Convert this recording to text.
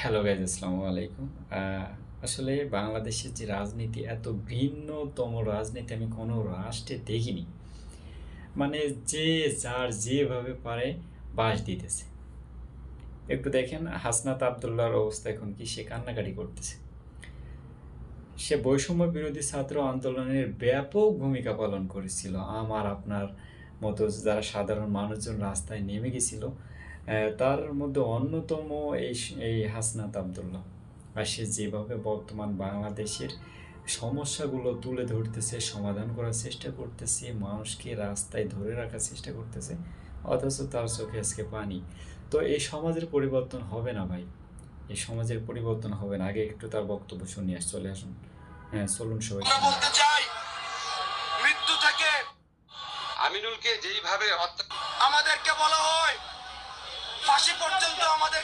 Hello guys, আসসালামু আলাইকুম। আসলে বাংলাদেশের যে রাজনীতি এত ভিন্নতম রাজনীতি আমি কোনো রাষ্ট্রে দেখিনি। মানে যে যার যেভাবে পারে বাঁশ দিতেছে। একটু দেখেন হাসনাত আব্দুল্লাহর অবস্থা এখন কি, সে কান্নাকাটি করতেছে। সে বৈষম্য বিরোধী ছাত্র আন্দোলনের ব্যাপক ভূমিকা পালন করেছিল। আমার আপনার মতো যারা সাধারণ মানুষজন রাস্তায় নেমে গেছিল, তার মধ্যে অন্যতম এই হাসনাত আব্দুল্লাহ। আর সে যেভাবে বর্তমান বাংলাদেশের সমস্যাগুলো তুলে ধরতেছে, সমাধান করার চেষ্টা করতেছে, মানুষকে রাস্তায় ধরে রাখার চেষ্টা করতেছে, অথচ তার চোখে আজকে পানি। তো এই সমাজের পরিবর্তন হবে না ভাই, এই সমাজের পরিবর্তন হবে না। আগে একটু তার বক্তব্য শুনিয়ে চলে আসুন। হ্যাঁ, চলুন সবাই আমরা শুনি। বলতে চাই, মৃত্যু থেকে আমিনুলকে যেইভাবে আমাদেরকে বলা হয় ফাঁসি পর্যন্ত আমাদের